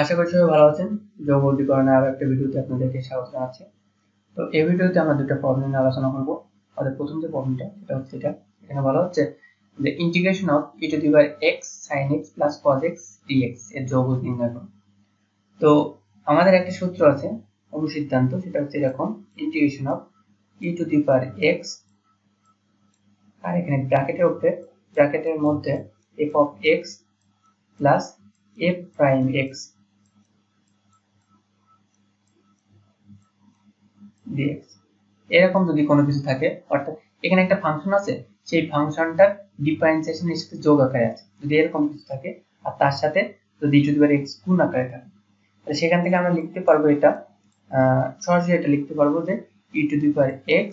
আশা করি সবাই ভালো আছেন। যোগ উদ্দীকরণের আরো একটা ভিডিওতে আপনাদেরকে স্বাগত জানাচ্ছি। তো এই ভিডিওতে আমরা দুটো প্রবলেম নিয়ে আলোচনা করব। আমাদের প্রথম যে প্রবলেমটা সেটা হচ্ছে এটা, এখানে বলা হচ্ছে যে integration of e to the power x sin x plus cos x dx এর যৌগিক নির্ণয় করো। তো আমাদের একটা সূত্র আছে, অনুসিদ্ধান্ত, সেটা হচ্ছে এরকম, integration of e to the power x, আর এখানে ব্র্যাকেটের মধ্যে f of x plus f prime x dx এরকম যদি কোনো কিছু থাকে, অর্থাৎ এখানে একটা ফাংশন আছে, সেই ফাংশনটার ডিফারেন্সিয়েশনের সাথে যোগ আকারে আছে, যদি এরকম কিছু থাকে, আর তার সাথে যদি e to the power x গুণ আকারে থাকে, তাহলে সেখান থেকে আমরা লিখতে পারবো এটা সরাসরি এটা লিখতে পারবো যে e to the power x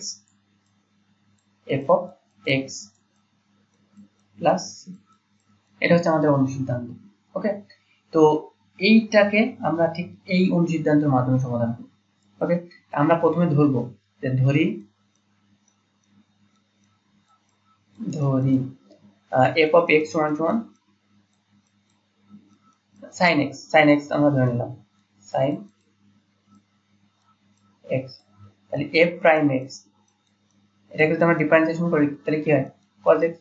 f of x plus এটা হচ্ছে আমাদের অনুসিদ্ধান্ত। ওকে, তো এইটাকে আমরা ঠিক এই অনুসিদ্ধান্তের মাধ্যমে সমাধান করব। ওকে, আমরা প্রথমে ধরবো যে ধরি f of x সমান সমান sin x আমরা ধরে নিলাম sin x, তাহলে f prime x এটাকে যদি আমরা ডিফারেন্সিয়েশন করি তাহলে কি হয় cos x।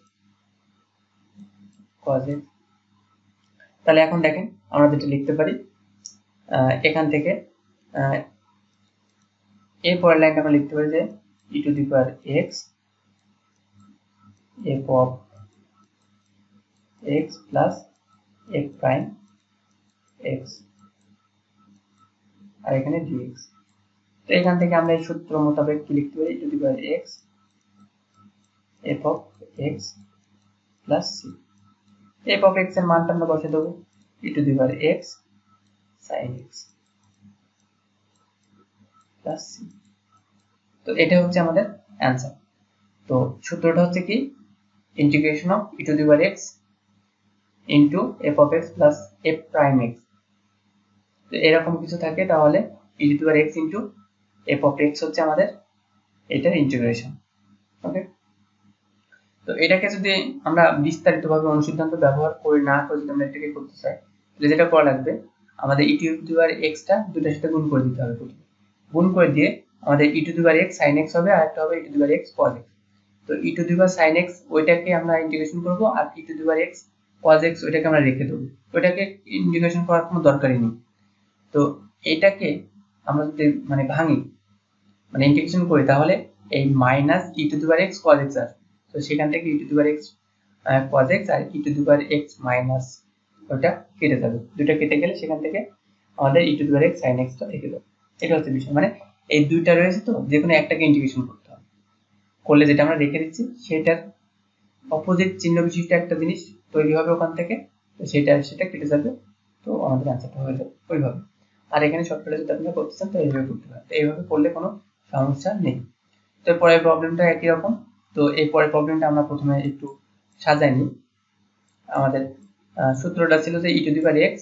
তাহলে এখন দেখেন আমরা যেটা লিখতে পারি, এখান থেকে এই পরের লাইনটা আমরা লিখতে পারি যে e to the power x f of x plus f prime x আর এখানে dx। তো এখান থেকে আমরা এই সূত্র মোতাবেক কি লিখতে পারি, e to the power x f of x plus c। f of x এর মানটা আমরা বসিয়ে দেবো e to the power x sin x plus c। তো এটা হচ্ছে আমাদের অ্যান্সার। তো সূত্রটা হচ্ছে কি, integration of e to the power x into f of x plus f prime x। তো এরকম কিছু থাকে তাহলে e to the power x into f of x হচ্ছে আমাদের এটার ইন্টিগ্রেশন। ওকে, তো এটাকে যদি আমরা বিস্তারিতভাবে অনুসিদ্ধান্ত ব্যবহার করে না করে যদি আমরা এটাকে করতে চাই, তাহলে যেটা করা লাগবে, আমাদের e to the power x টা দুটার সাথে গুণ করে দিতে হবে। প্রথমে গুণ করে দিয়ে আমাদের e to the power x sin x হবে, আর একটা হবে e to the power x cos x। তো e to the power sin x ওইটাকে আমরা ইন্টিগ্রেশন করব, আর e to the power x cos x ওইটাকে আমরা রেখে দেব, ওইটাকে ইন্টিগ্রেশন করার কোনো দরকারই নেই। তো এটাকে আমরা যদি ভাঙি, ইন্টিগ্রেশন করি, তাহলে এই minus e to the power x cos x আসবে। তো সেখান থেকে e to the power x cos x আর e to the power x minus ওটা কেটে যাবে, দুটো কেটে গেলে সেখান থেকে আমাদের e to the power x sin x টা থেকে যাবে। এটা হচ্ছে বিষয়, এই দুইটা রয়েছে, তো যে কোনো একটাকে ইন্টিগ্রেশন করতে হবে, করলে যেটা আমরা রেখে দিচ্ছি সেটার অপোজিট চিহ্ন বিশিষ্ট একটা জিনিস তৈরি হবে ওখান থেকে, তো সেটা কেটে যাবে, তো আমাদের অ্যান্সারটা হয়ে যাবে ওইভাবে। আর এখানে শর্টকাটে যদি আপনারা করতে চান তো এইভাবে করতে পারেন, তো এইভাবে করলে কোনো সমস্যা নেই। তো পরের প্রবলেমটা একই রকম। তো এই পরের প্রবলেমটা আমরা প্রথমে একটু সাজাই নিই। আমাদের সূত্রটা ছিল যে e to the power x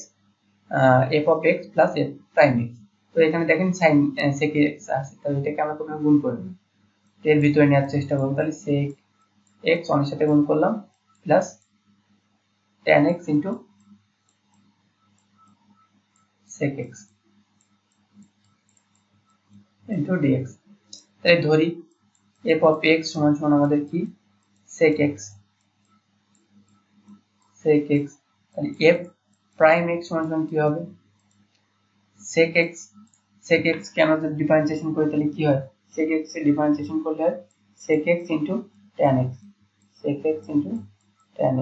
f of x plus f prime x। তো এখানে দেখেন sin sec x আছে, তাহলে এটাকে আমরা প্রথমে গুণ করে নেব, এর ভিতরে নেওয়ার চেষ্টা করব। তাহলে sec x অনের সাথে গুণ করলাম plus tan x into sec x into dx। তাই ধরি f of x সমান সমান আমাদের কি sec x, তাহলে f prime x সমান সমান কি হবে sec x কেন যদি ডিফারেন্সিয়েশন করি তাহলে কি হয়, sec x এর ডিফারেন্সিয়েশন করলে হয় sec x into tan x, sec x into tan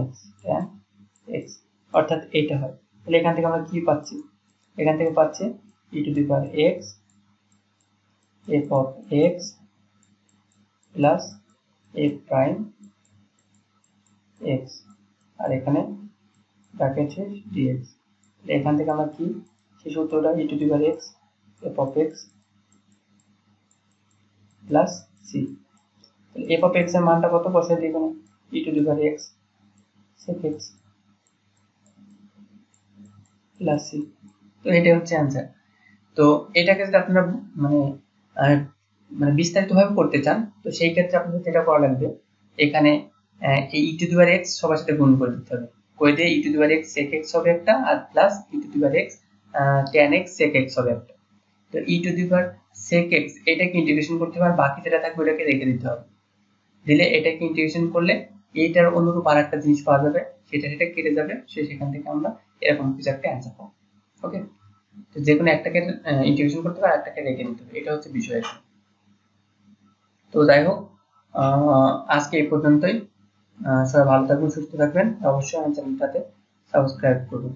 x অর্থাৎ এইটা হয়। তাহলে এখান থেকে আমরা কি পাচ্ছি, এখান থেকে পাচ্ছি e to the power x f of x plus f prime x আর এখানে ব্র্যাকেটে dx। এখান থেকে আমরা কি সেই সূত্রটা e to the power x f of x plus c। তাহলে f of x এর মানটা কত বসিয়ে দিই এখানে, e to the power x sec x plus c। তো এটাই হচ্ছে অ্যান্সার। তো এটাকে যদি আপনারা বিস্তারিতভাবে করতে চান, তো সেই ক্ষেত্রে আপনাদের যেটা করা লাগবে, এখানে এই e to the power x সবার সাথে গুণ করে দিতে হবে, করে দিয়ে e to the power x sec x হবে একটা, আর plus e to the power x tan x sec x হবে একটা। তো e to the power sec x এটাকে ইন্টিগ্রেশন করতে হবে, আর বাকি যেটা থাকবে ওটাকে রেখে দিতে হবে। দিলে এটাকে ইন্টিগ্রেশন করলে এইটার অনুরূপ আরেকটা জিনিস পাওয়া যাবে, সেটা কেটে যাবে, সেখান থেকে আমরা এরকম কিছু একটা অ্যান্সার পাবো। ওকে, তো যে কোনো একটাকে ইন্টিগ্রেশন করতে হবে আর একটাকে রেখে দিতে হবে, এটা হচ্ছে বিষয়। তো যাই হোক, আজকে এই পর্যন্তই। সবাই ভালো থাকবেন, সুস্থ থাকবেন, অবশ্যই আমার চ্যানেলটাতে সাবস্ক্রাইব করবেন।